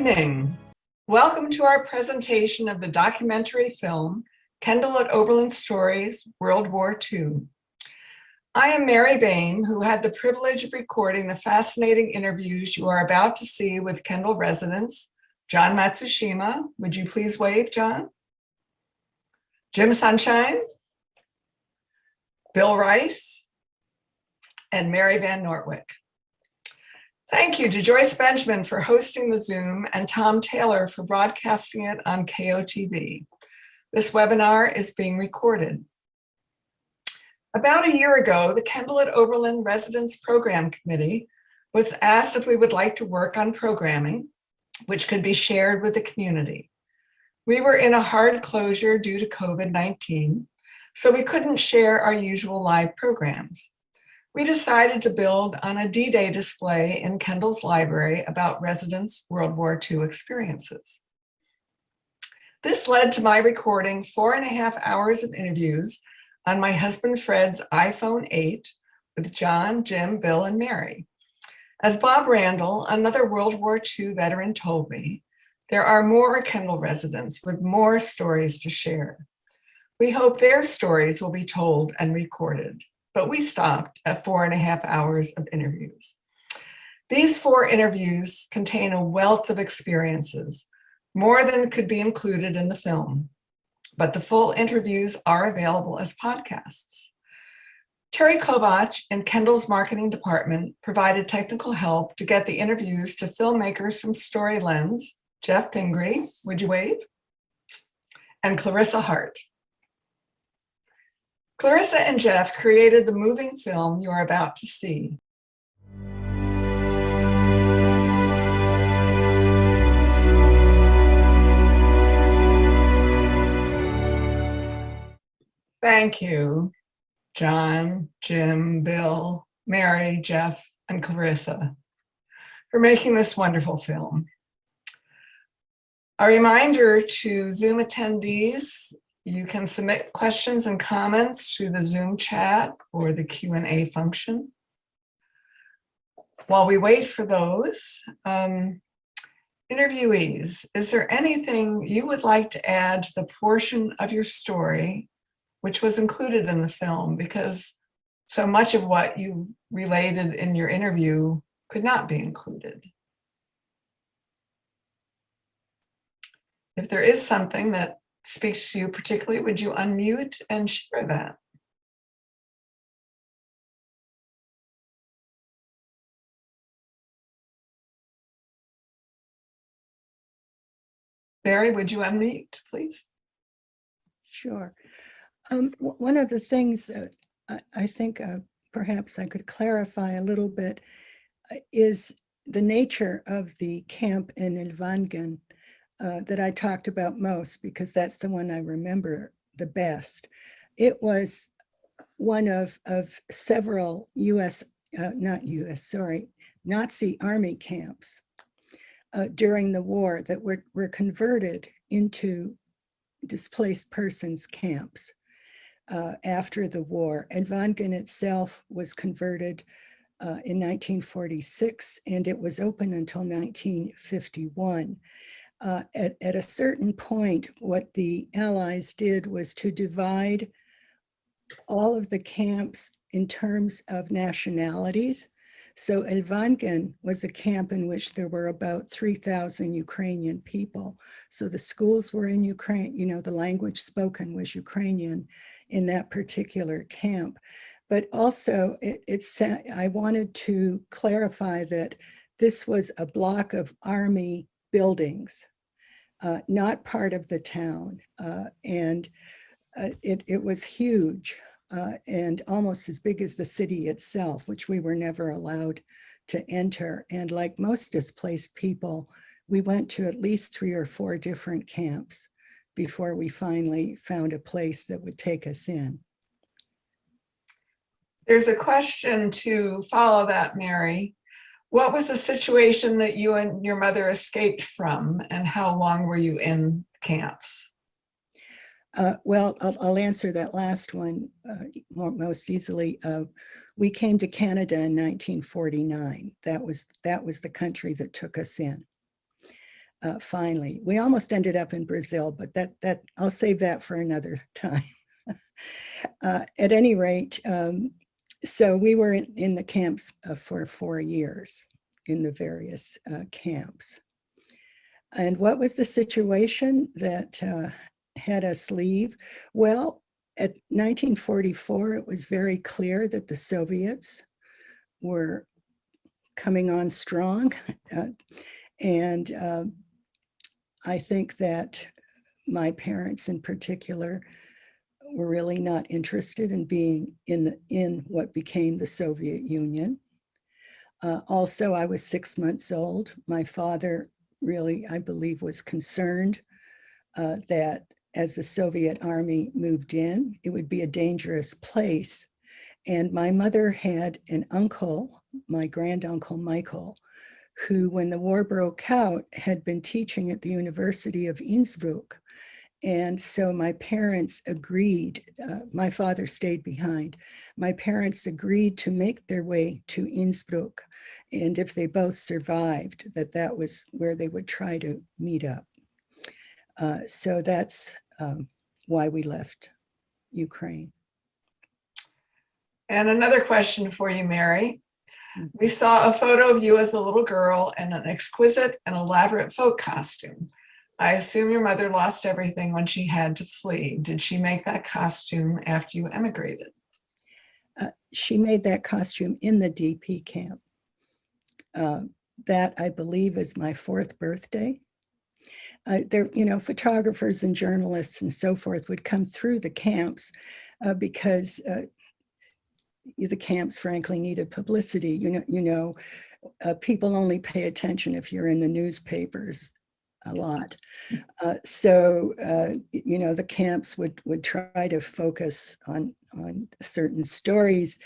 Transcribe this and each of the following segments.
evening. Welcome to our presentation of the documentary film, Kendal at Oberlin Stories, World War II. I am Mary Bain, who had the privilege of recording the fascinating interviews you are about to see with Kendal residents, John Matsushima. Would you please wave, John? Jim Sunshine, Bill Rice, and Mary Van Nortwick. Thank you to Joyce Benjamin for hosting the Zoom and Tom Taylor for broadcasting it on KOTV. This webinar is being recorded. About a year ago, the Kendal at Oberlin Residence Program Committee was asked if we would like to work on programming, which could be shared with the community. We were in a hard closure due to COVID-19, so we couldn't share our usual live programs. We decided to build on a D-Day display in Kendal's library about residents' World War II experiences. This led to my recording 4.5 hours of interviews on my husband Fred's iPhone 8 with John, Jim, Bill, and Mary. As Bob Randall, another World War II veteran, told me, there are more Kendal residents with more stories to share. We hope their stories will be told and recorded, but we stopped at 4.5 hours of interviews. These 4 interviews contain a wealth of experiences, more than could be included in the film, but the full interviews are available as podcasts. Terry Kovach in Kendal's marketing department provided technical help to get the interviews to filmmakers from Story Lens, Jeff Pingree, would you wave? And Clarissa Hart. Clarissa and Jeff created the moving film you are about to see. Thank you, John, Jim, Bill, Mary, Jeff, and Clarissa for making this wonderful film. A reminder to Zoom attendees, you can submit questions and comments through the Zoom chat or the Q&A function. While we wait for those, interviewees, is there anything you would like to add to the portion of your story which was included in the film? Because so much of what you related in your interview could not be included. If there is something that speaks to you particularly, would you unmute and share that? Barry, would you unmute, please? Sure. One of the things I think perhaps I could clarify a little bit is the nature of the camp in Ellwangen that I talked about most, because that's the one I remember the best. It was one of several Nazi army camps during the war that were converted into displaced persons camps after the war. Ellwangen itself was converted in 1946, and it was open until 1951. At a certain point, what the Allies did was to divide all of the camps in terms of nationalities. So Ellwangen was a camp in which there were about 3,000 Ukrainian people. So the schools were in Ukraine, the language spoken was Ukrainian in that particular camp. But also I wanted to clarify that this was a block of army buildings, not part of the town. And it was huge and almost as big as the city itself, which we were never allowed to enter. And like most displaced people, we went to at least 3 or 4 different camps before we finally found a place that would take us in. There's a question to follow that, Mary. What was the situation that you and your mother escaped from, and how long were you in camps? Well, I'll answer that last one most easily. We came to Canada in 1949. That was the country that took us in. finally. We almost ended up in Brazil, but that I'll save that for another time. At any rate, so we were in the camps for 4 years in the various camps. And what was the situation that had us leave? Well, at 1944, it was very clear that the Soviets were coming on strong. And I think that my parents in particular were really not interested in being in what became the Soviet Union. Also, I was 6 months old. My father really, I believe, was concerned that as the Soviet army moved in, it would be a dangerous place. And my mother had an uncle, my granduncle Michael, who, when the war broke out, had been teaching at the University of Innsbruck. And so my parents agreed, my father stayed behind. My parents agreed to make their way to Innsbruck. And if they both survived, that was where they would try to meet up. So that's why we left Ukraine. And another question for you, Mary. We saw a photo of you as a little girl in an exquisite and elaborate folk costume. I assume your mother lost everything when she had to flee. Did she make that costume after you emigrated? She made that costume in the DP camp. That, I believe, is my 4th birthday. There, photographers and journalists and so forth would come through the camps because the camps, frankly, needed publicity. People only pay attention if you're in the newspapers a lot. So the camps would try to focus on certain stories.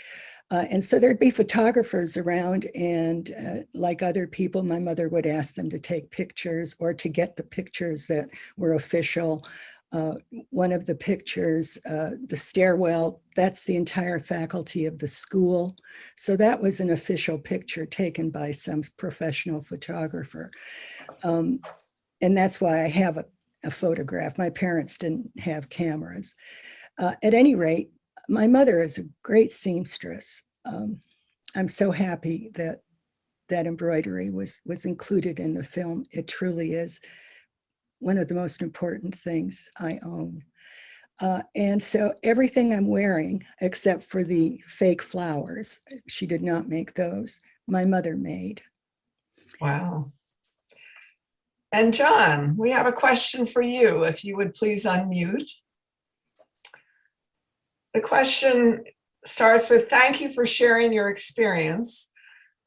And so there'd be photographers around, and like other people, my mother would ask them to take pictures or to get the pictures that were official. One of the pictures, the stairwell, that's the entire faculty of the school. So that was an official picture taken by some professional photographer. And that's why I have a photograph. My parents didn't have cameras. At any rate, my mother is a great seamstress. I'm so happy that that embroidery was included in the film. It truly is one of the most important things I own. And so everything I'm wearing, except for the fake flowers, she did not make those, my mother made. Wow. And John, we have a question for you, if you would please unmute. The question starts with, thank you for sharing your experience.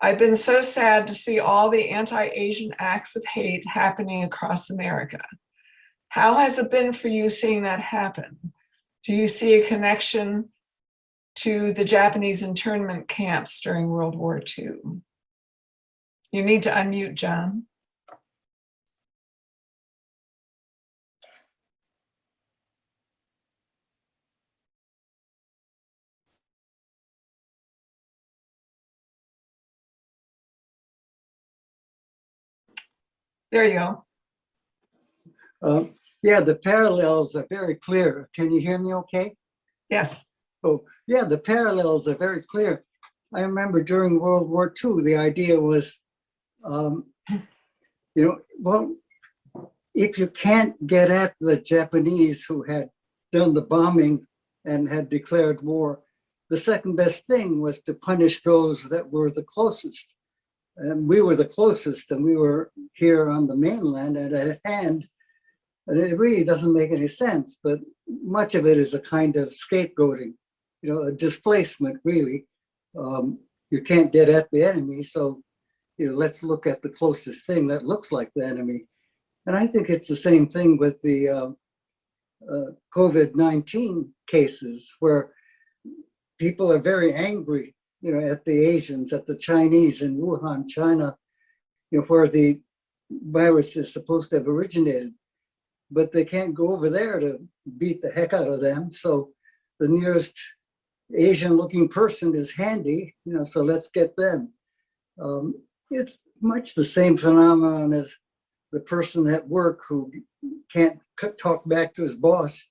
I've been so sad to see all the anti-Asian acts of hate happening across America. How has it been for you seeing that happen? Do you see a connection to the Japanese internment camps during World War II? You need to unmute, John. There you go. Yeah, the parallels are very clear. Can you hear me okay? Yes. Oh, yeah, the parallels are very clear. I remember during World War II, the idea was, well, if you can't get at the Japanese who had done the bombing and had declared war, the second best thing was to punish those that were the closest. And we were the closest, and we were here on the mainland and at hand. And it really doesn't make any sense, but much of it is a kind of scapegoating, a displacement, really. You can't get at the enemy, so let's look at the closest thing that looks like the enemy. And I think it's the same thing with the COVID-19 cases, where people are very angry, at the Asians, at the Chinese in Wuhan, China, where the virus is supposed to have originated. But they can't go over there to beat the heck out of them. So the nearest Asian-looking person is handy, so let's get them. It's much the same phenomenon as the person at work who can't talk back to his boss,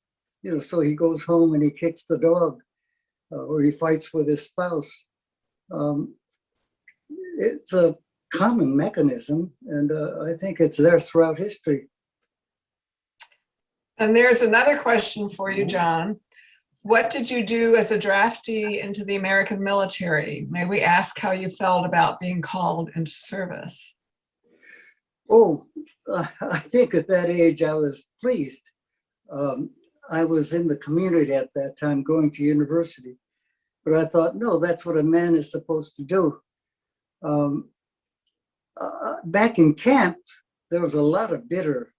so he goes home and he kicks the dog, or he fights with his spouse. It's a common mechanism, and I think it's there throughout history. And there's another question for you, John. What did you do as a draftee into the American military? May we ask how you felt about being called into service? Oh, I think at that age I was pleased. I was in the community at that time, going to university, but I thought, no, that's what a man is supposed to do. Back in camp, there was a lot of bitter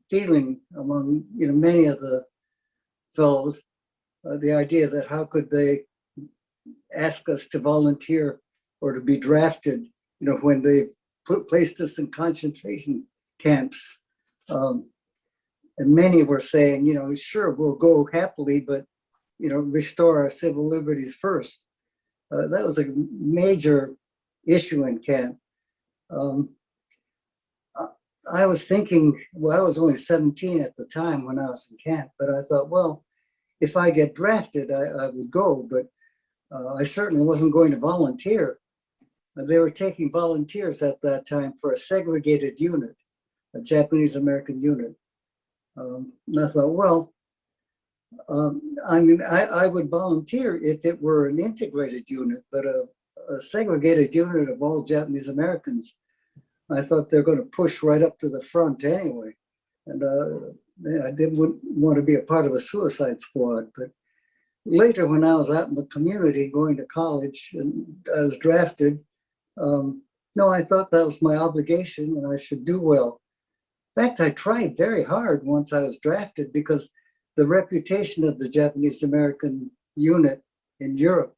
feeling among many of the fellows. The idea that how could they ask us to volunteer or to be drafted, when they've placed us in concentration camps. And many were saying, sure, we'll go happily, but, restore our civil liberties first. That was a major issue in camp. I was thinking, I was only 17 at the time when I was in camp, but I thought, well, if I get drafted, I would go, but I certainly wasn't going to volunteer. They were taking volunteers at that time for a segregated unit, a Japanese-American unit. And I thought, well, I would volunteer if it were an integrated unit, but a segregated unit of all Japanese-Americans, I thought they're going to push right up to the front anyway. And I didn't want to be a part of a suicide squad. But later, when I was out in the community going to college and I was drafted, no, I thought that was my obligation and I should do well. In fact, I tried very hard once I was drafted because the reputation of the Japanese-American unit in Europe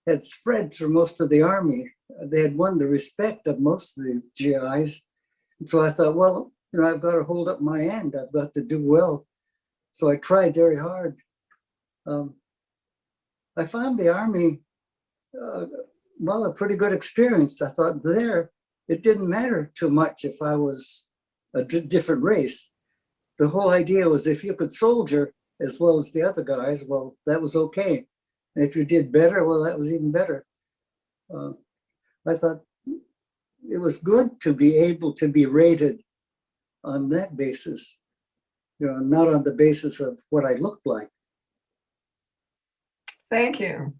had spread through most of the army. They had won the respect of most of the GIs. And so I thought, well, I've got to hold up my end. I've got to do well. So I tried very hard. I found the army, a pretty good experience. I thought it didn't matter too much if I was a different race. The whole idea was if you could soldier as well as the other guys, well, that was okay. And if you did better, well, that was even better. I thought it was good to be able to be rated on that basis, not on the basis of what I looked like. Thank you.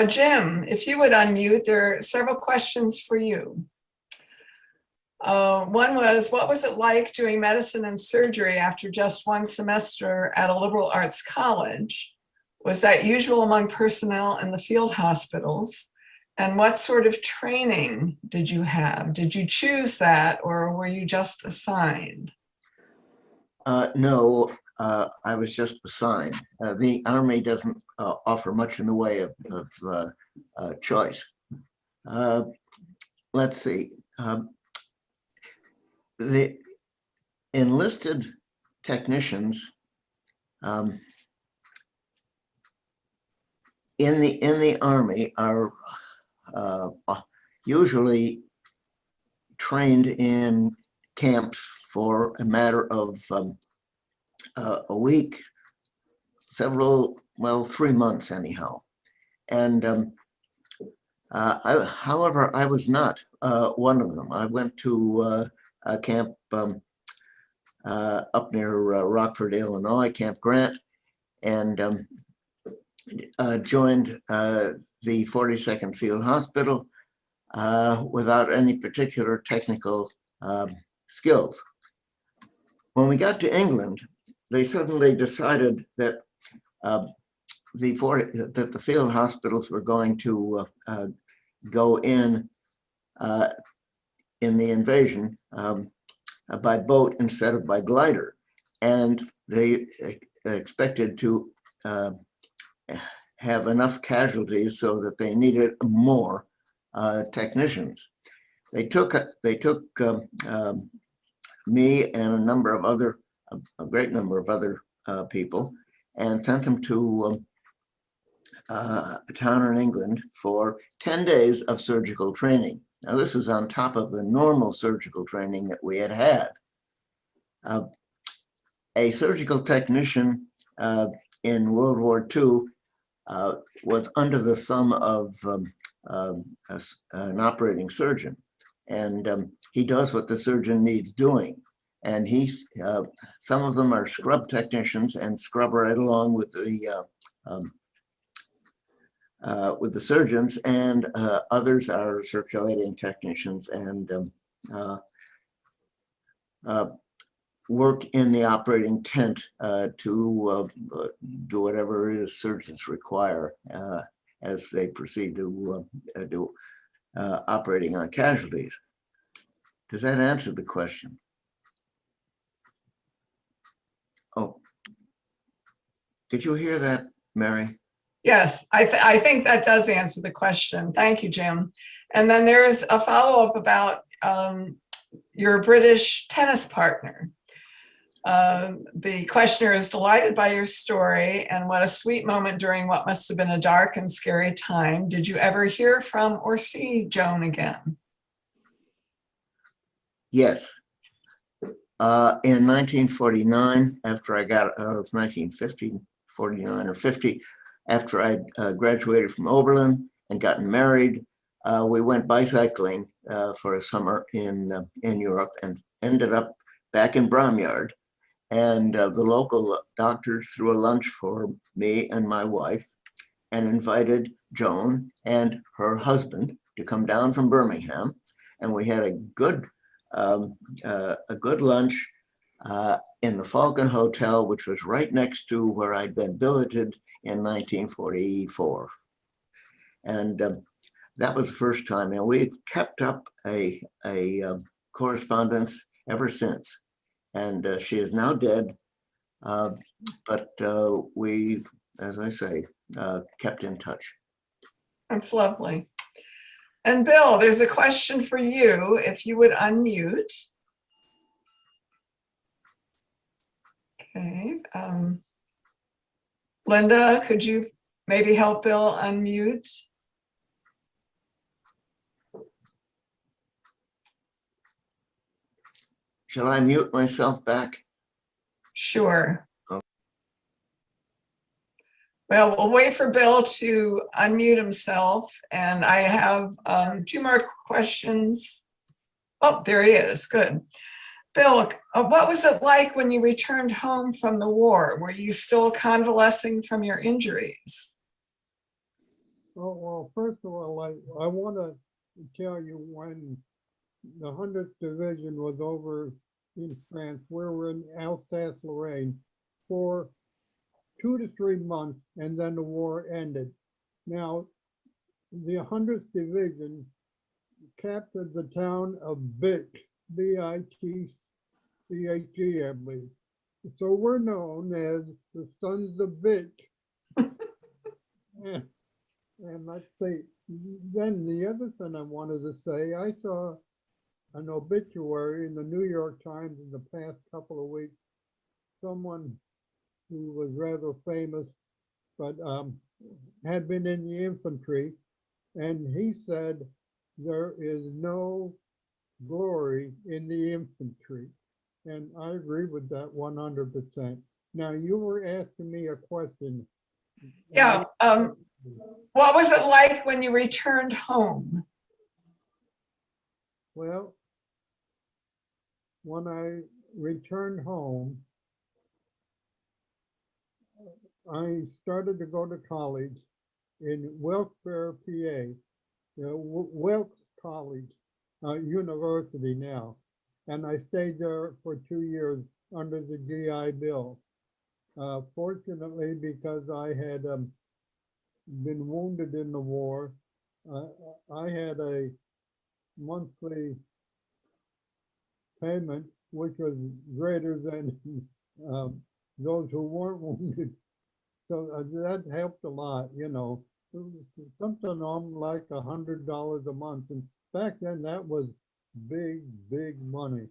Jim, if you would unmute, there are several questions for you. One was, what was it like doing medicine and surgery after just one semester at a liberal arts college? Was that usual among personnel in the field hospitals? And what sort of training did you have? Did you choose that or were you just assigned? No, I was just assigned. The Army doesn't offer much in the way of choice. Let's see. The enlisted technicians in the Army are usually trained in camps for a matter of a week, 3 months anyhow. And however, I was not one of them. I went to a camp up near Rockford, Illinois, Camp Grant, and joined the 42nd Field Hospital without any particular technical skills. When we got to England, they suddenly decided that the field hospitals were going to go in the invasion by boat instead of by glider, and they expected to have enough casualties so that they needed more technicians. They took me and a great number of other people, and sent them to a town in England for 10 days of surgical training. Now, this was on top of the normal surgical training that we had had. A surgical technician in World War II was under the thumb of an operating surgeon, and he does what the surgeon needs doing. And some of them are scrub technicians and scrub right along with the surgeons, and others are circulating technicians and work in the operating tent to do whatever it is surgeons require as they proceed to do operating on casualties. Does that answer the question? Oh, did you hear that, Mary? Yes, I think that does answer the question. Thank you, Jim. And then there's a follow-up about your British tennis partner. The questioner is delighted by your story and what a sweet moment during what must have been a dark and scary time. Did you ever hear from or see Joan again? Yes. In 1949, after I got, 1950, 49 or 50, after I graduated from Oberlin and gotten married, we went bicycling for a summer in Europe and ended up back in Bromyard. And the local doctor threw a lunch for me and my wife and invited Joan and her husband to come down from Birmingham. And we had a good lunch in the Falcon Hotel, which was right next to where I'd been billeted in 1944. And that was the first time. And we've kept up a correspondence ever since. And she is now dead, but we, as I say, kept in touch. That's lovely. And Bill, there's a question for you, if you would unmute. Okay. Linda, could you maybe help Bill unmute? Shall I mute myself back? Sure. Okay. Well, we'll wait for Bill to unmute himself. And I have 2 more questions. Oh, there he is. Good. Bill, what was it like when you returned home from the war? Were you still convalescing from your injuries? Oh, well, first of all, I want to tell you when the 100th Division was over in France, we were in Alsace-Lorraine for 2 to 3 months, and then the war ended. Now, the 100th Division captured the town of Vic, V-I-T-C-H-E, I believe. So we're known as the Sons of Vic. And let's see, then the other thing I wanted to say, I saw an obituary in the New York Times in the past couple of weeks. Someone who was rather famous, but had been in the infantry, and he said there is no glory in the infantry. And I agree with that 100%. Now, you were asking me a question. Yeah. What was it like when you returned home? Well, when I returned home, I started to go to college in Wilkes-Barre, PA, Wilkes College University now. And I stayed there for 2 years under the GI Bill. Fortunately, because I had been wounded in the war, I had a monthly payment which was greater than those who weren't wounded. So that helped a lot, you know. It was something on like $100 a month. And back then that was big, big money.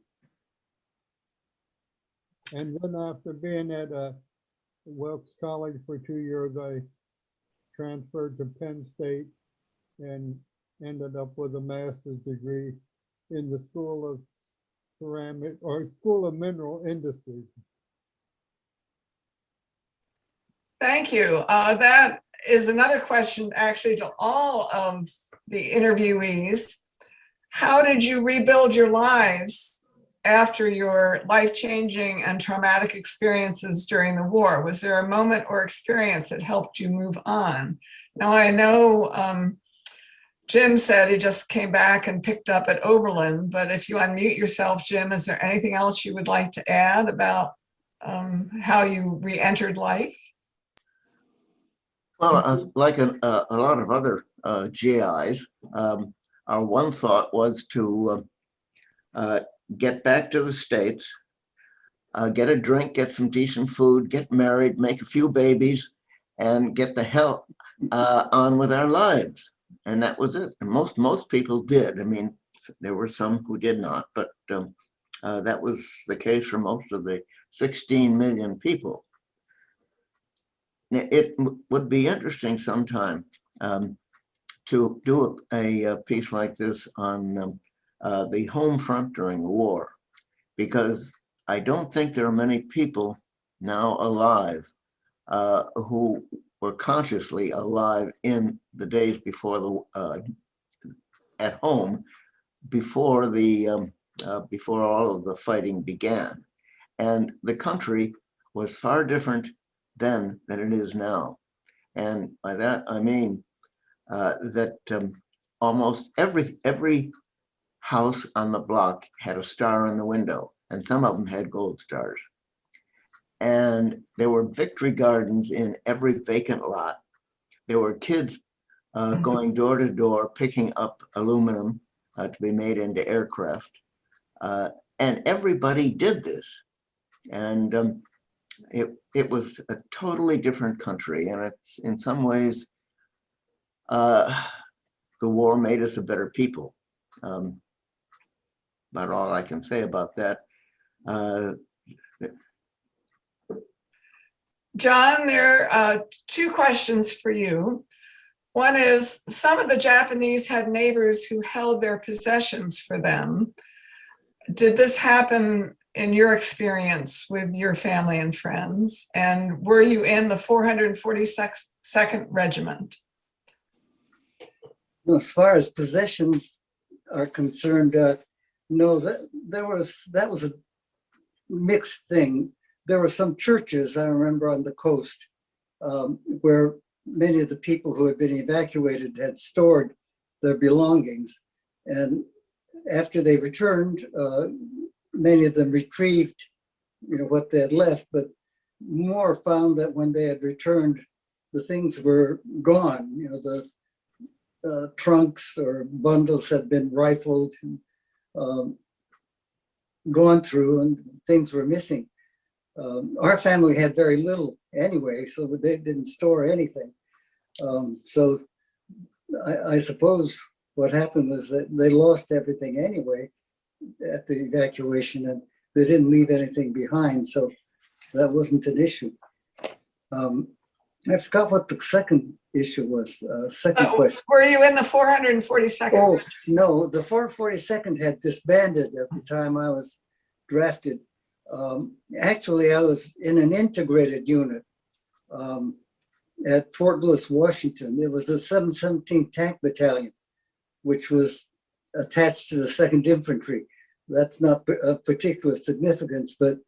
And then after being at Wilkes College for 2 years, I transferred to Penn State and ended up with a master's degree in the School of ceramic or School of Mineral Industries. Thank you. That is another question actually to all of the interviewees. How did you rebuild your lives after your life-changing and traumatic experiences during the war? Was there a moment or experience that helped you move on? Now, I know Jim said he just came back and picked up at Oberlin, but if you unmute yourself, Jim, is there anything else you would like to add about how you re-entered life? Well, like a lot of other GIs, our one thought was to get back to the States, get a drink, get some decent food, get married, make a few babies, and get the hell on with our lives. And that was it. And most people did. I mean, there were some who did not, but that was the case for most of the 16 million people. It would be interesting sometime to do a piece like this on the home front during the war, because I don't think there are many people now alive who were consciously alive in the days before the at home, before all of the fighting began, and the country was far different then than it is now. And by that I mean that almost every house on the block had a star in the window, and some of them had gold stars. And there were victory gardens in every vacant lot. There were kids going door to door picking up aluminum to be made into aircraft. And everybody did this. And it was a totally different country, and it's in some ways the war made us a better people. About all I can say about that. John, there are two questions for you. One is, some of the Japanese had neighbors who held their possessions for them. Did this happen in your experience with your family and friends? And were you in the 442nd Regiment? As far as possessions are concerned, no, that was a mixed thing. There were some churches, I remember, on the coast where many of the people who had been evacuated had stored their belongings. And after they returned, many of them retrieved, what they had left, but more found that when they had returned, the things were gone. The trunks or bundles had been rifled and gone through, and things were missing. Our family had very little anyway, so they didn't store anything. So I suppose what happened was that they lost everything anyway at the evacuation, and they didn't leave anything behind, so that wasn't an issue. I forgot what the second issue was, second question. Were you in the 442nd? Oh, no, the 442nd had disbanded at the time I was drafted. Actually, I was in an integrated unit at Fort Lewis, Washington. It was the 717 Tank Battalion, which was attached to the 2nd Infantry. That's not of particular significance, but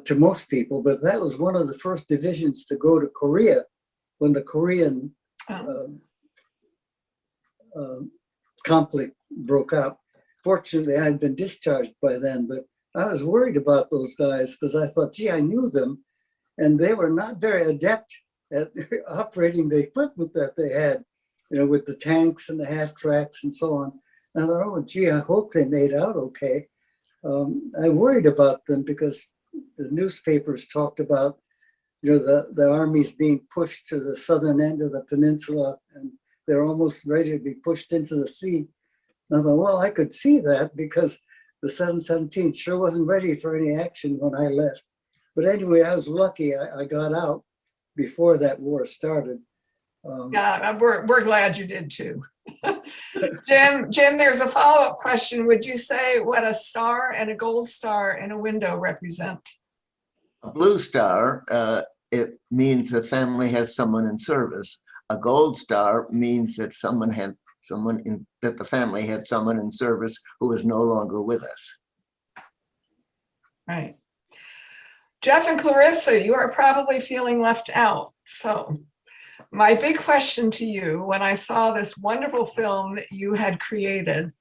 to most people, but that was one of the first divisions to go to Korea when the Korean conflict broke out. Fortunately, I had been discharged by then, but I was worried about those guys because I thought, gee, I knew them, and they were not very adept at operating the equipment that they had, with the tanks and the half tracks and so on. And I thought, oh, gee, I hope they made out okay. I worried about them because the newspapers talked about, the armies being pushed to the southern end of the peninsula, and they're almost ready to be pushed into the sea. And I thought, well, I could see that because the 717 sure wasn't ready for any action when I left. But anyway, I was lucky. I got out before that war started. Yeah, we're glad you did too. Jim, there's a follow-up question. Would you say what a star and a gold star in a window represent? A blue star, it means the family has someone in service. A gold star means that that the family had someone in service who is no longer with us. Right. Jeff and Clarissa, you are probably feeling left out. So my big question to you, when I saw this wonderful film that you had created,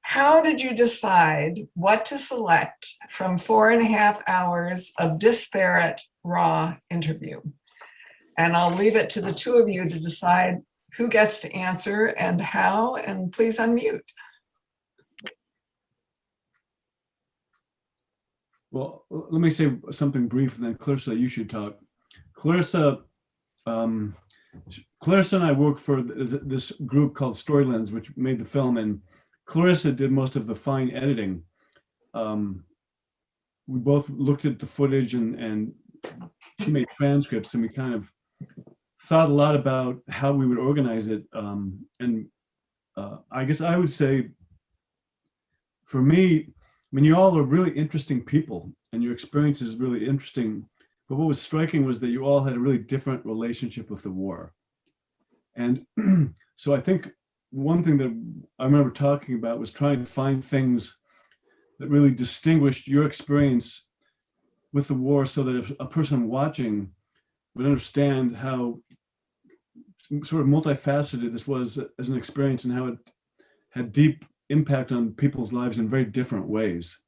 how did you decide what to select from 4.5 hours of disparate, raw interview? And I'll leave it to the two of you to decide who gets to answer and how, and please unmute. Well, let me say something brief, and then Clarissa, you should talk. Clarissa and I work for this group called Storylens, which made the film, and Clarissa did most of the fine editing. We both looked at the footage, and she made transcripts, and we kind of thought a lot about how we would organize it. I guess I would say, for me, I mean, you all are really interesting people, and your experience is really interesting. But what was striking was that you all had a really different relationship with the war. And so I think one thing that I remember talking about was trying to find things that really distinguished your experience with the war, so that if a person watching would understand how sort of multifaceted this was as an experience, and how it had deep impact on people's lives in very different ways.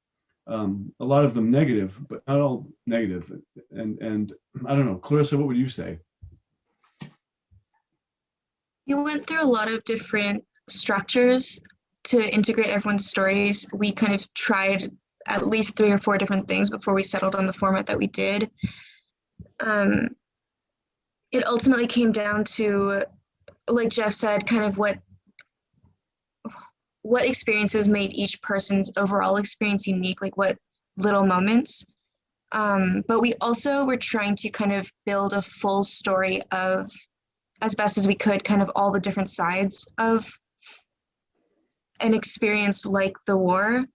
A lot of them negative, but not all negative. And I don't know, Clarissa, what would you say? You went through a lot of different structures to integrate everyone's stories. We kind of tried at least 3 or 4 different things before we settled on the format that we did. It ultimately came down to, like Jeff said, kind of what experiences made each person's overall experience unique, like what little moments. But we also were trying to kind of build a full story of, as best as we could, kind of all the different sides of an experience like the war.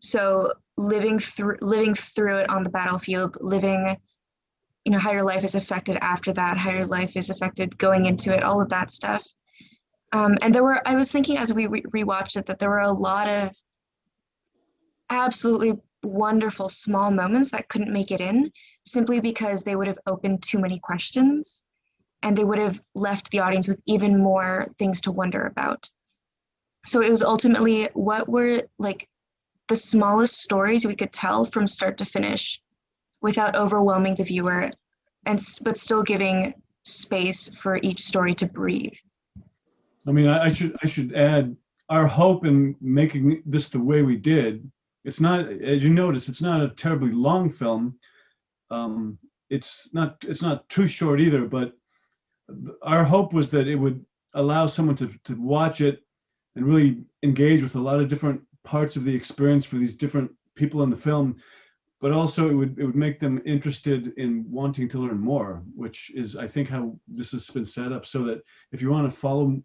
So living through it on the battlefield, living, you know, how your life is affected after that, how your life is affected going into it, all of that stuff. And I was thinking as we rewatched it, that there were a lot of absolutely wonderful small moments that couldn't make it in, simply because they would have opened too many questions, and they would have left the audience with even more things to wonder about. So it was ultimately, what were like the smallest stories we could tell from start to finish without overwhelming the viewer, but still giving space for each story to breathe. I mean, I should add, our hope in making this the way we did, it's not, as you notice, it's not a terribly long film. It's not too short either, but our hope was that it would allow someone to watch it and really engage with a lot of different parts of the experience for these different people in the film, but also it would make them interested in wanting to learn more, which is, I think, how this has been set up, so that if you want to follow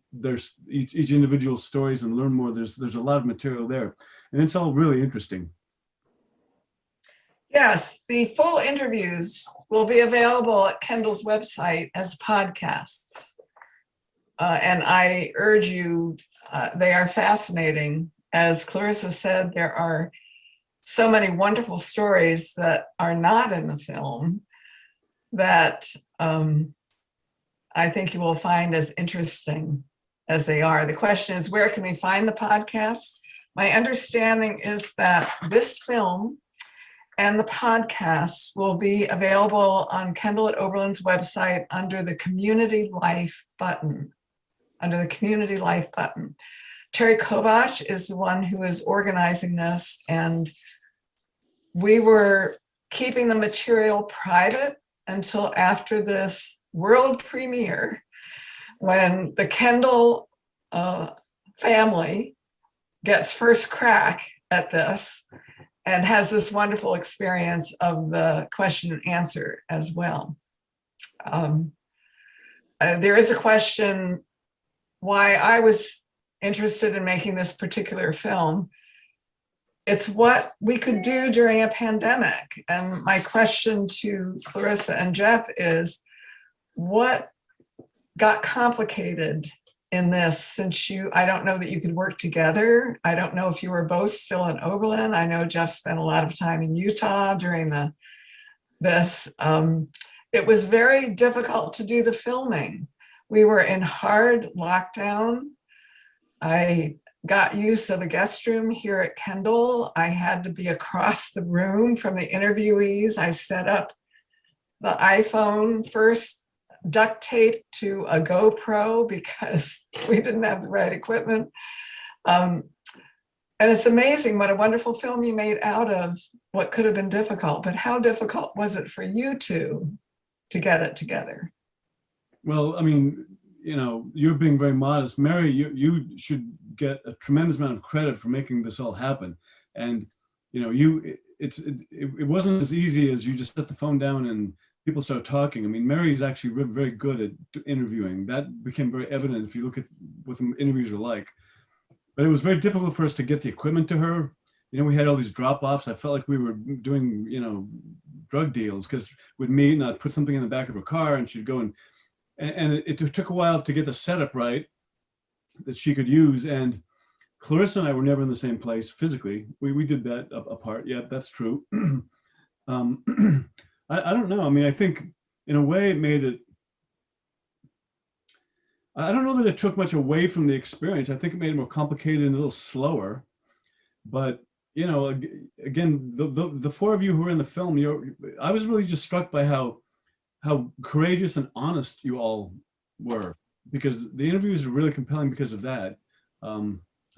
each individual stories and learn more, there's a lot of material there, and it's all really interesting. Yes, the full interviews will be available at Kendal's website as podcasts. And I urge you, they are fascinating. As Clarissa said, there are so many wonderful stories that are not in the film that I think you will find as interesting as they are. The question is, where can we find the podcast? My understanding is that this film and the podcast will be available on Kendal at Oberlin's website under the Community Life button. Terry Kovach is the one who is organizing this, and we were keeping the material private until after this world premiere, when the Kendal family gets first crack at this and has this wonderful experience of the question and answer as well. There is a question why I was interested in making this particular film. It's what we could do during a pandemic. And my question to Clarissa and Jeff is, what got complicated in this, since I don't know that you could work together. I don't know if you were both still in Oberlin. I know Jeff spent a lot of time in Utah during this. It was very difficult to do the filming. We were in hard lockdown. I got use of a guest room here at Kendal. I had to be across the room from the interviewees. I set up the iPhone first, duct tape to a GoPro because we didn't have the right equipment. And it's amazing what a wonderful film you made out of what could have been difficult, but how difficult was it for you two to get it together? Well, I mean, you know, you're being very modest. Mary, you should get a tremendous amount of credit for making this all happen. And, you know, it wasn't as easy as you just set the phone down and people start talking. I mean, Mary is actually very good at interviewing. That became very evident if you look at what the interviews are like. But it was very difficult for us to get the equipment to her. You know, we had all these drop-offs. I felt like we were doing, you know, drug deals, because we'd meet and I'd put something in the back of her car and she'd go and it took a while to get the setup right that she could use. And Clarissa and I were never in the same place physically. We did that apart. Yeah, that's true. I don't know. I mean, I think in a way it made it, I don't know that it took much away from the experience. I think it made it more complicated and a little slower. But, you know, again, the four of you who were in the film, I was really just struck by how courageous and honest you all were, because the interviews were really compelling because of that. I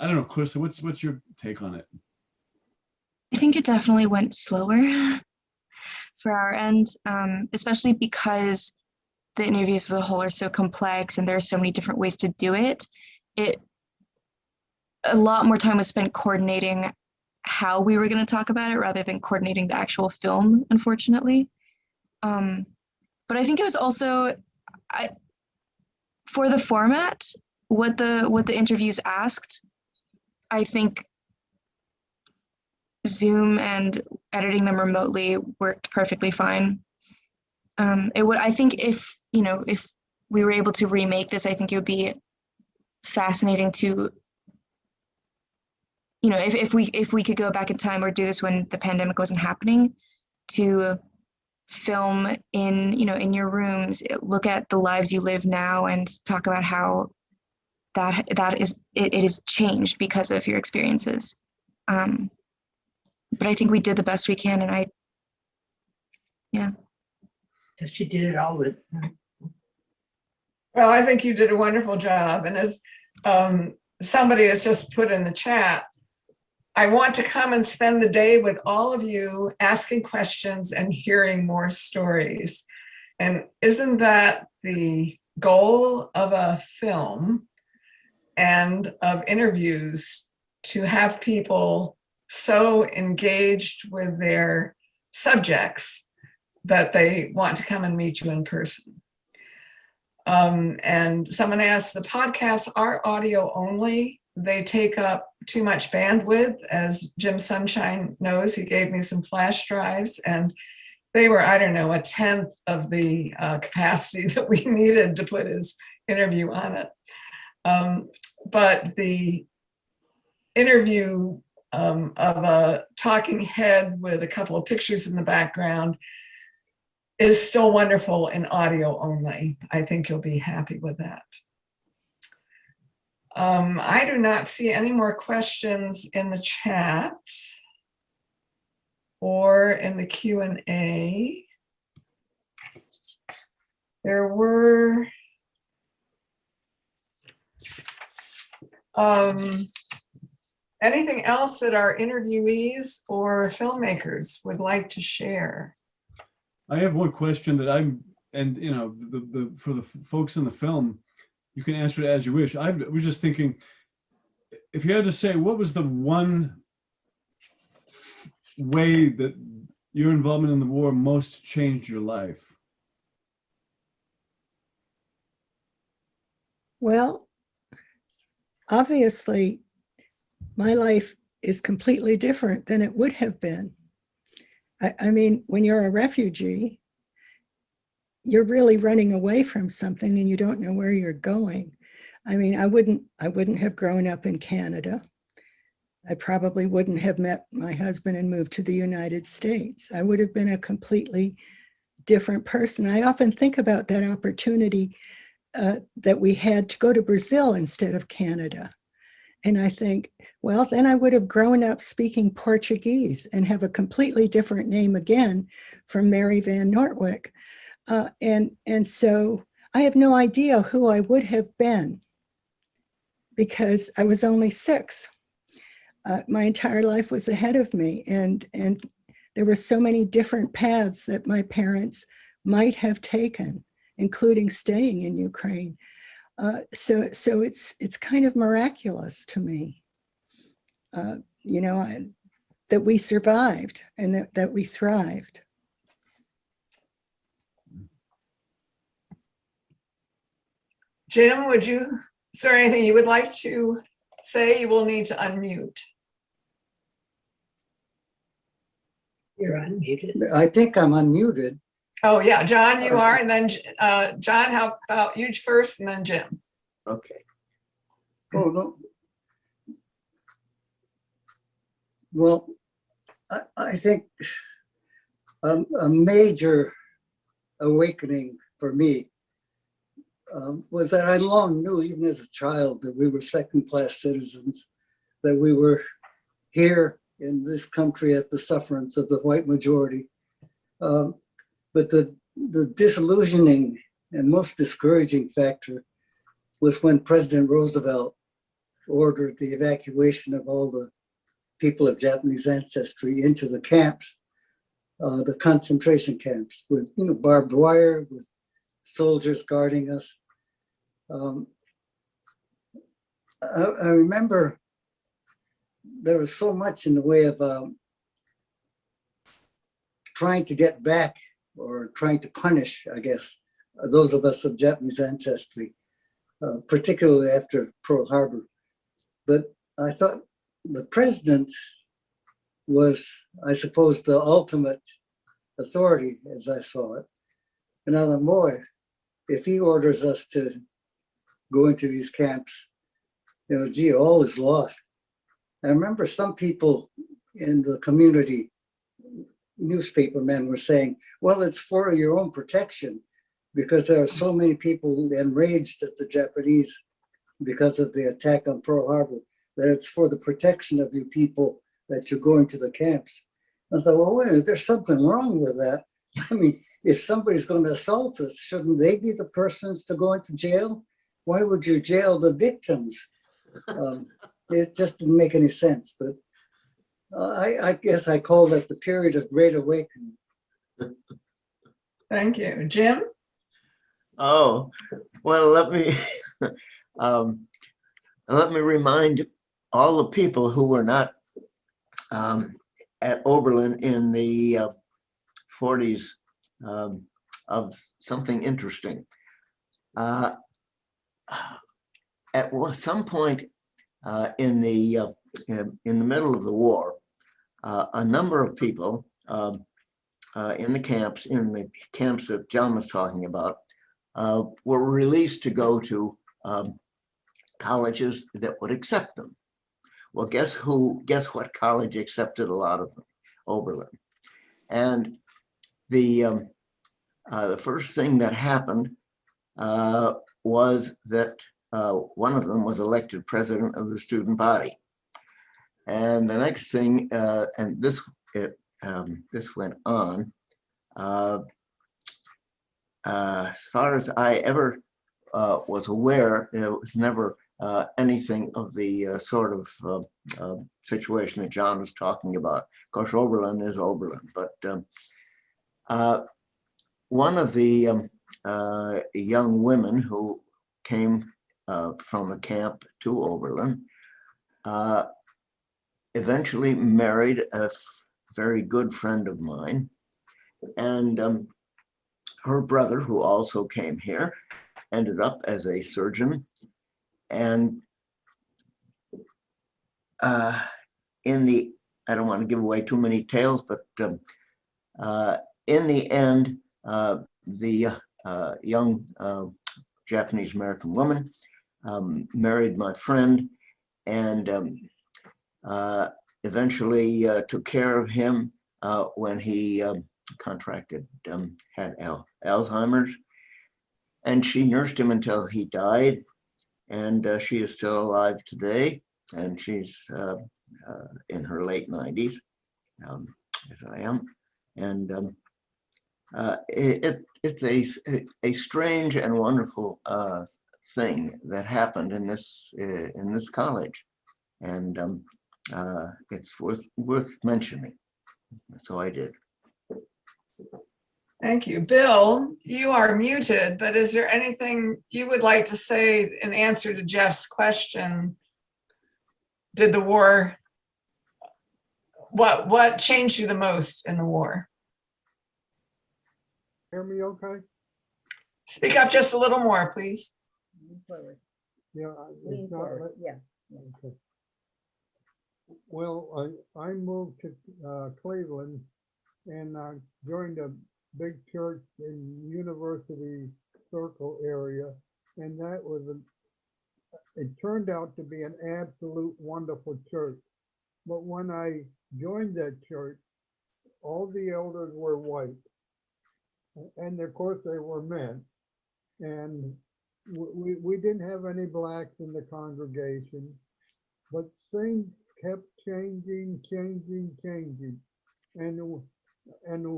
don't know, Clarissa, what's your take on it? I think it definitely went slower for our end, especially because the interviews as a whole are so complex and there are so many different ways to do it. A lot more time was spent coordinating how we were going to talk about it rather than coordinating the actual film, unfortunately. But I think it was also, for the format, what the interviews asked, I think Zoom and editing them remotely worked perfectly fine. I think if we were able to remake this, I think it would be fascinating to, you know, if we could go back in time or do this when the pandemic wasn't happening, to film in your rooms, look at the lives you live now and talk about how it is changed because of your experiences. But I think we did the best we can, and yeah. She did it all with. Well, I think you did a wonderful job. And as somebody has just put in the chat, I want to come and spend the day with all of you, asking questions and hearing more stories. And isn't that the goal of a film and of interviews, to have people so engaged with their subjects that they want to come and meet you in person? And someone asked, the podcasts are audio only. They take up too much bandwidth. As Jim Sunshine knows, he gave me some flash drives and they were, I don't know, 1/10 of the capacity that we needed to put his interview on it. But the interview of a talking head with a couple of pictures in the background is still wonderful in audio only. I think you'll be happy with that. I do not see any more questions in the chat or in the Q&A. There were anything else that our interviewees or filmmakers would like to share? I have one question that you know, for the folks in the film, you can answer it as you wish. I was just thinking, if you had to say, what was the one way that your involvement in the war most changed your life? Well, obviously, my life is completely different than it would have been. I mean, when you're a refugee, you're really running away from something and you don't know where you're going. I mean, I wouldn't have grown up in Canada. I probably wouldn't have met my husband and moved to the United States. I would have been a completely different person. I often think about that opportunity that we had to go to Brazil instead of Canada. And I think, well, then I would have grown up speaking Portuguese and have a completely different name again from Mary Van Nortwick. And so I have no idea who I would have been because I was only 6. My entire life was ahead of me, and there were so many different paths that my parents might have taken, including staying in Ukraine. So it's kind of miraculous to me, you know, that we survived and that we thrived. Jim, is there anything you would like to say? You will need to unmute. You're unmuted. I think I'm unmuted. Oh, yeah, John, you are. And then John, how about you first and then Jim? Okay. Oh, no. Well, I think a major awakening for me was that I long knew, even as a child, that we were second-class citizens, that we were here in this country at the sufferance of the white majority. But the disillusioning and most discouraging factor was when President Roosevelt ordered the evacuation of all the people of Japanese ancestry into the camps, the concentration camps, with barbed wire, with soldiers guarding us. I remember there was so much in the way of trying to get back or trying to punish, I guess, those of us of Japanese ancestry, particularly after Pearl Harbor. But I thought the president was, I suppose, the ultimate authority as I saw it. And I thought, boy, if he orders us to go into these camps, gee, all is lost. I remember some people in the community, newspapermen, were saying, well, it's for your own protection because there are so many people enraged at the Japanese because of the attack on Pearl Harbor, that it's for the protection of you people that you're going to the camps. I thought, well, wait, there's something wrong with that. I mean, if somebody's going to assault us, shouldn't they be the persons to go into jail? Why would you jail the victims? It just didn't make any sense. But I guess I called it the period of Great Awakening. Thank you. Jim? Oh, well, let me let me remind all the people who were not at Oberlin in the 40s of something interesting. At some point in the middle of the war, a number of people in the camps that John was talking about, were released to go to colleges that would accept them. Well, guess what college accepted a lot of them? Oberlin. And the first thing that happened was that one of them was elected president of the student body. And the next thing, and this went on, as far as I ever was aware, there was never anything of the sort of situation that John was talking about. Of course, Oberlin is Oberlin, but one of the young women who came from the camp to Oberlin eventually married a very good friend of mine, and her brother, who also came here, ended up as a surgeon. And in the, I don't want to give away too many tales, but in the end, the young Japanese American woman married my friend, and eventually took care of him when he contracted, had Alzheimer's, and she nursed him until he died. And she is still alive today, and she's in her late 90s, as I am. And it's a strange and wonderful thing that happened in this college, and it's worth mentioning. So I did. Thank you. Bill, you are muted, but is there anything you would like to say in answer to Jeff's question? Did the war, what changed you the most in the war? Hear me okay? Speak up just a little more, please. Yeah. It's not, Yeah. okay. Well, I moved to Cleveland, and I joined a big church in University Circle area, and that was it turned out to be an absolute wonderful church. But when I joined that church, all the elders were white, and of course they were men, and we didn't have any blacks in the congregation, but things kept changing, and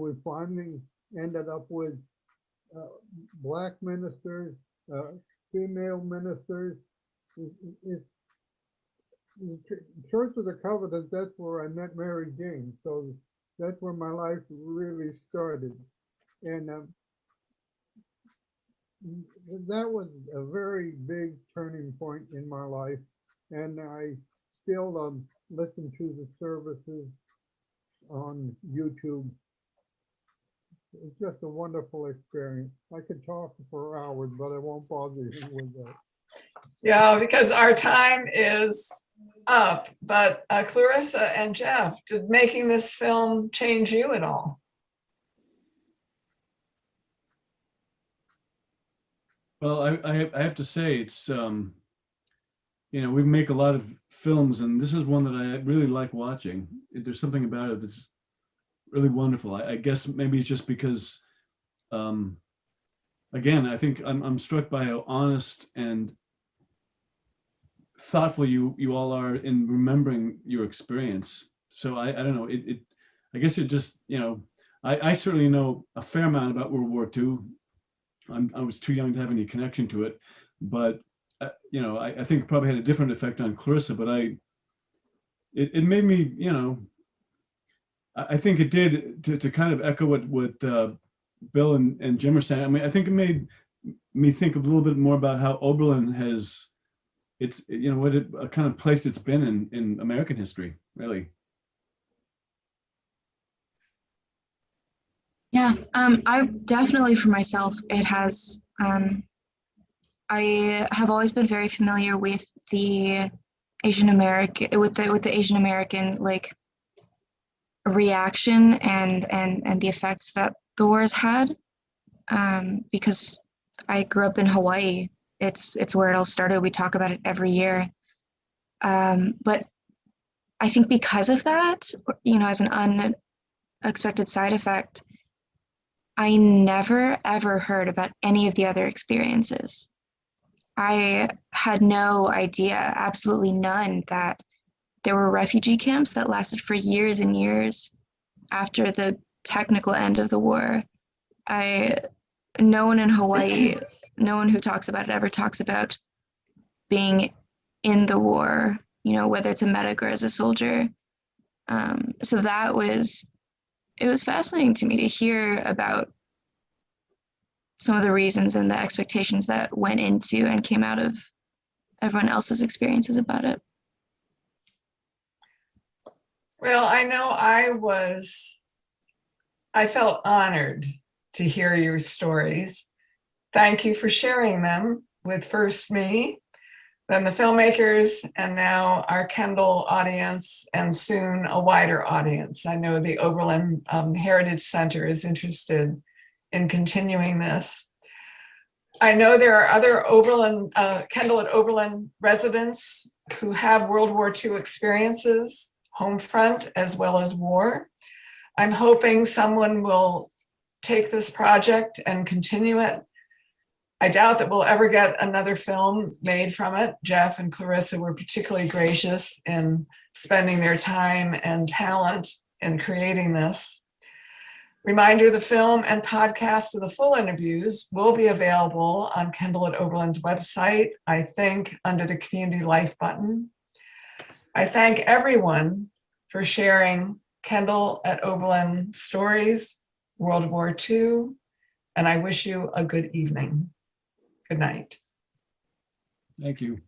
we finally ended up with black ministers, female ministers. Church of the Covenant, that's where I met Mary Jane. So that's where my life really started. And that was a very big turning point in my life. And I still listen to the services on YouTube. It's just a wonderful experience. I could talk for hours, but I won't bother you with that. Yeah, because our time is up, but Clarissa and Jeff, did making this film change you at all? Well, I have to say, it's we make a lot of films, and this is one that I really like watching. There's something about it that's really wonderful. I guess maybe it's just because, again, I think I'm struck by how honest and thoughtful you all are in remembering your experience. So I don't know, I guess it just, I certainly know a fair amount about World War II. I was too young to have any connection to it, but I think it probably had a different effect on Clarissa, but it made me, I think it did to kind of echo what Bill and Jim are saying. I mean, I think it made me think a little bit more about how Oberlin has, what it kind of place it's been in American history, really. Yeah, I definitely, for myself, it has, I have always been very familiar with the Asian American, with the Asian American like reaction and the effects that the war has had, because I grew up in Hawaii. It's where it all started. We talk about it every year, but I think because of that, as an unexpected side effect, I never ever heard about any of the other experiences. I had no idea, absolutely none, that there were refugee camps that lasted for years and years after the technical end of the war. No one in Hawaii, no one who talks about it ever talks about being in the war, whether it's a medic or as a soldier. So it was fascinating to me to hear about some of the reasons and the expectations that went into and came out of everyone else's experiences about it. Well, I know I felt honored to hear your stories. Thank you for sharing them with first me, then the filmmakers, and now our Kendal audience, and soon a wider audience. I know the Oberlin Heritage Center is interested in continuing this. I know there are other Oberlin, Kendal at Oberlin residents who have World War II experiences, home front as well as war. I'm hoping someone will take this project and continue it. I doubt that we'll ever get another film made from it. Jeff and Clarissa were particularly gracious in spending their time and talent in creating this. Reminder, the film and podcast of the full interviews will be available on Kendal at Oberlin's website, I think under the Community Life button. I thank everyone for sharing Kendal at Oberlin stories, World War II, and I wish you a good evening. Good night. Thank you.